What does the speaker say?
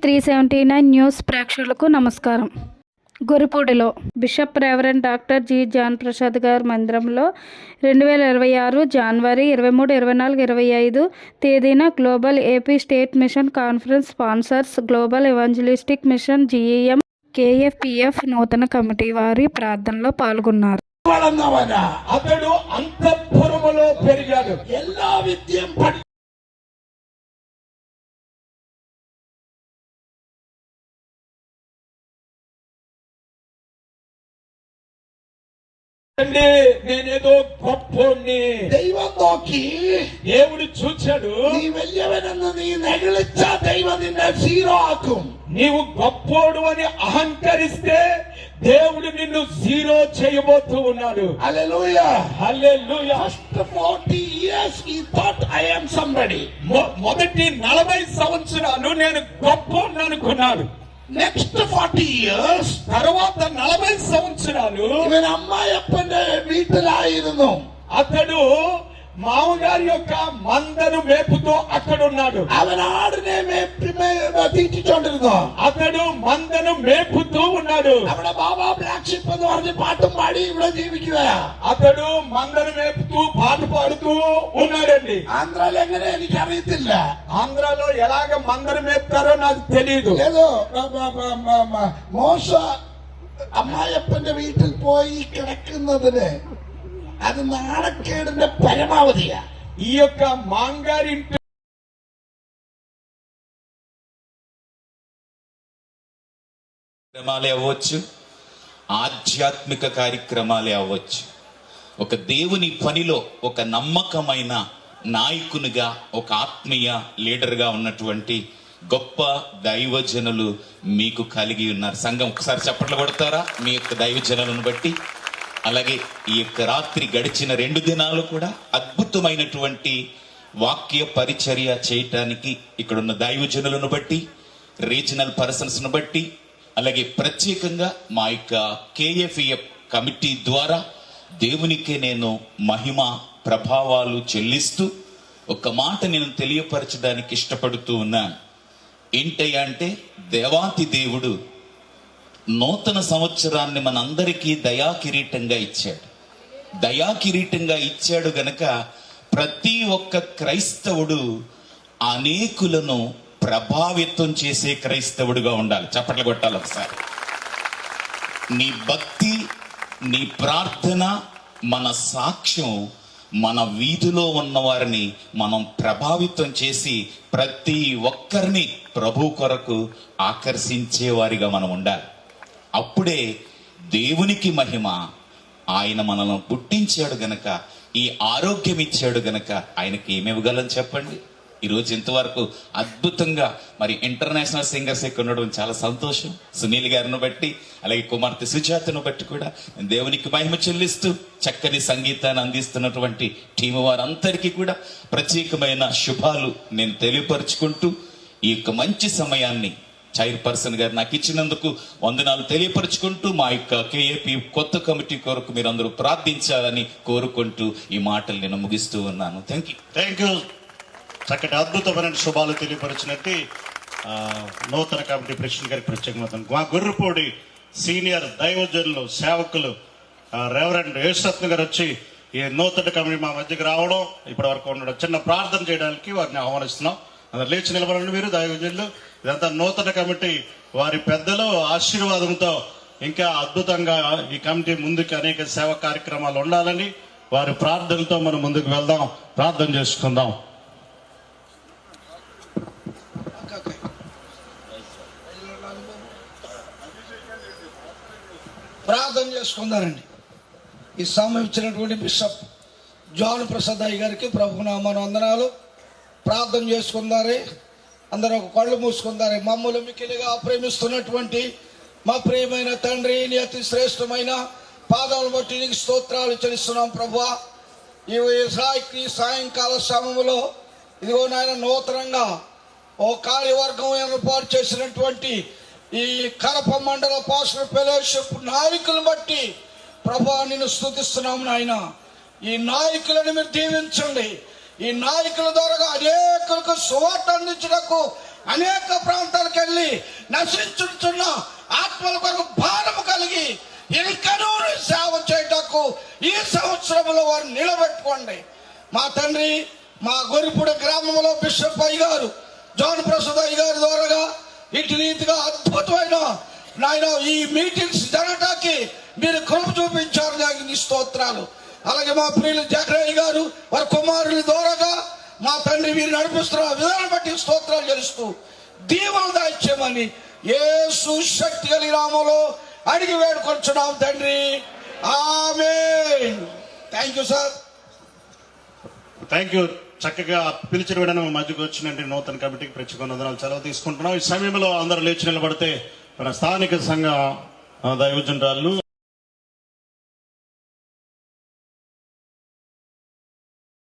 379 news ప్రేక్షకులకు నమస్కారం. గొరిపూడిలో bishop reverend doctor G John Prasad గారి మందిరంలో 2026 జనవరి 23, 24, 25 తేదీన global AP state mission conference sponsors global evangelistic mission GEM KFPF నూతన కమిటీ వారి ప్రార్థనలో పాల్గొన్నారు. అతడు అంతఃపురములో పెరిగాడు. ఎలా విద్యం నేనేదో గొప్పోణ్ణి దైవంలోకి దేవుడు చూచాడు. నీ వెళ్ళవనನ್ನು ನೀನು ನೆಗಳಿಚ್ಚ ದೈವ ನಿನ್ನ జీరో ఆకుం. నీవు గొప్పోడు అని అహంకరిస్తే దేవుడు నిన్ను జీరో చేయబోతూ ఉన్నాడు. హల్లెలూయా హల్లెలూయా. First 40 years he thought I am somebody. మొదటి 40 సంవత్సరాలు నేను గొప్పోడు అనుకున్నాడు. నెక్స్ట్ 40 years తర్వాత 40 సంవత్సరాలు ഇവൻ അമ്മായപ്പന്റെ വീട്ടിലായിരുന്നു. అతడు మామగారి యొక్క మందను మేపుతూ అక్కడ ఉన్నాడు. അവൻ ആടിനെ തീറ്റിച്ചോണ്ടിരുന്നു. అతడు మందను మేపుతూ ఉన్నాడు. അവിടെ ബാബ ബ്ലാക്ക് ഷിപ്പ് എന്ന് പറഞ്ഞ് പാട്ടും പാടി ഇവിടെ ജീവിക്കുക. అతడు మందను మేపుతూ పాట పాడుతూ ఉన్నాడండి. ఆంధ్రాలో ఎങ്ങനെ എനിക്ക് അറിയത്തില്ല. ఆంధ్రాలో ఎలాగ మందను మేపుతారో నాకు తెలియదు. ఏదో మోస അമ്മായപ്പന്റെ വീട്ടിൽ പോയി കിടക്കുന്നതിന് అది నాణకేడున్న పరమావధియా. ఈ యొక్క మాంగారింటి కార్యక్రమాలే అవ్వచ్చు, ఆధ్యాత్మిక కార్యక్రమాలే అవ్వచ్చు. ఒక దేవుని పనిలో ఒక నమ్మకమైన నాయకునిగా, ఒక ఆత్మీయ లీడర్గా ఉన్నటువంటి గొప్ప దైవజనులు మీకు కలిగి ఉన్నారు. సంఘం ఒకసారి చప్పట్లు కొడతారా మీ యొక్క దైవజనులను బట్టి? అలాగే ఈ యొక్క రాత్రి గడిచిన 2 దినాలు కూడా అద్భుతమైనటువంటి వాక్య పరిచర్య చేయటానికి ఇక్కడున్న దైవజనులను బట్టి, రీజనల్ పర్సన్స్ ను బట్టి, అలాగే ప్రత్యేకంగా మా యొక్క KFPF కమిటీ ద్వారా దేవునికే నేను మహిమ ప్రభావాలు చెల్లిస్తూ ఒక మాట నేను తెలియపరచడానికి ఇష్టపడుతూ ఉన్నాను. ఏంటయ్యా అంటే, దేవాతి దేవుడు నూతన సంవత్సరాన్ని మనందరికీ దయాకిరీటంగా ఇచ్చాడు. దయాకిరీటంగా ఇచ్చాడు గనక ప్రతి ఒక్క క్రైస్తవుడు అనేకులను ప్రభావితం చేసే క్రైస్తవుడుగా ఉండాలి. చప్పట్లు కొట్టాలి ఒకసారి. నీ భక్తి, నీ ప్రార్థన, మన సాక్ష్యం మన వీధిలో ఉన్న వారిని మనం ప్రభావితం చేసి ప్రతి ఒక్కరిని ప్రభు కొరకు ఆకర్షించే వారిగా మనం ఉండాలి. అప్పుడే దేవునికి మహిమ. ఆయన మనల్ని పుట్టించాడు గనక, ఈ ఆరోగ్యం ఇచ్చాడు గనక ఆయనకి ఏమివ్వగలం చెప్పండి? ఈరోజు ఇంతవరకు అద్భుతంగా మరి ఇంటర్నేషనల్ సింగర్స్ ఇక్కడ ఉండడం చాలా సంతోషం. సునీల్ గారిని బట్టి, అలాగే కుమార్తె సుజాతను బట్టి కూడా దేవునికి మహిమ చెల్లిస్తూ చక్కని సంగీతాన్ని అందిస్తున్నటువంటి టీము వారందరికీ కూడా ప్రత్యేకమైన శుభాలు నేను తెలియపరుచుకుంటూ ఈ యొక్క మంచి సమయాన్ని చైర్పర్సన్ గారు నాకు ఇచ్చినందుకు వందనాలు తెలియపరుచుకుంటూ మా యొక్క KFP కొత్త కమిటీ కొరకు మీరందరూ ప్రార్థించాలని కోరుకుంటూ ఈ మాటలు నేను ముగిస్తూ ఉన్నాను. Thank you. చక్కటి అద్భుతమైన శుభాలు తెలియపరిచినట్టు నూతన కమిటీ ప్రెసిడెంట్ గారికి ప్రత్యేకంగా మా గొర్రెపూడి సీనియర్ దైవజనులు సేవకులు రెవరెండ్ యేసురత్న గారు వచ్చి ఈ నూతన కమిటీ మా మధ్యకి రావడం, ఇప్పటి వరకు ఉండడం, చిన్న ప్రార్థన చేయడానికి వారిని ఆహ్వానిస్తున్నాం. అందరు లేచి నిలబడండి. మీరు దైవజనులు, ఇదంతా నూతన కమిటీ వారి పెద్దలు ఆశీర్వాదంతో ఇంకా అద్భుతంగా ఈ కమిటీ ముందుకు అనేక సేవా కార్యక్రమాలు ఉండాలని వారి ప్రార్థనతో మనం ముందుకు వెళ్దాం. ప్రార్థన చేసుకుందాం. ప్రార్థన చేసుకుందారండి. ఈ సమయం ఇచ్చినటువంటి బిషప్ జాన్ ప్రసాద్ అయ్య గారికి ప్రభు నామమున వందనాలు. ప్రార్థన చేసుకుందారే. అందరూ ఒక కళ్ళు మూసుకుందారే. మమ్మల్ని మిక్కిలిగా ప్రేమిస్తున్నటువంటి మా ప్రియమైన తండ్రి, నీ అతి శ్రేష్టమైన పాదాలను బట్టి నీకు స్తోత్రాలు చెల్లిస్తున్నాం ప్రభువా. ఈ సాయంకాల సమయంలో ఇదిగో నాయన నూతనంగా ఓ కార్యవర్గం ఏర్పాటు చేసినటువంటి ఈ కడప మండల పాస్టర్ ఫెలోషిప్ నాయకులను బట్టి ప్రభువా నిన్ను స్తుతిస్తున్నాం నాయన. ఈ నాయకులను మీరు దీవించండి. ఈ నాయకుల ద్వారా అనేకులకు సువార్త అందించడానికి అనేక ప్రాంతాలకు వెళ్ళి నశించుతున్న ఆత్మల కొరకు భారము కలిగి ఇంకనూ సేవ చేయటకు ఈ సంవత్సరంలో వారు నిలబెట్టుకోండి. మా తండ్రి, మా గొరిపూడి గ్రామంలో బిషప్ అయ్య గారు, జాన్ ప్రసాద్ అయ్య గారి ద్వారా ఇటు రీతిగా అద్భుతమైన నాయన ఈ మీటింగ్స్ జరగటానికి మీరు కృప చూపించారు. దానికి స్తోత్రాలు. అలాగే మా ప్రియులు జగరయ్య గారు వారి కుమారుల ద్వారాగా మా తండ్రి వీరు నడిపిస్తున్న విధానం బట్టి స్తోత్రాలు చేస్తూ దీవెనలు దాయిచ్చామని యేసు శక్తి కలిగిన నామములో అడిగి వేడుకొంచున్నాం తండ్రి. ఆమేన్. Thank you sir. Thank you. చక్కగా పిలిచిన వెంటనే మా మధ్యకు వచ్చినట్టు నూతన కమిటీకి ప్రత్యేక వందనాలు సెలవు తీసుకుంటున్నాం. ఈ సమయంలో అందరూ లేచి నిలబడితే మన స్థానిక సంఘ దైవజనురాళ్ళు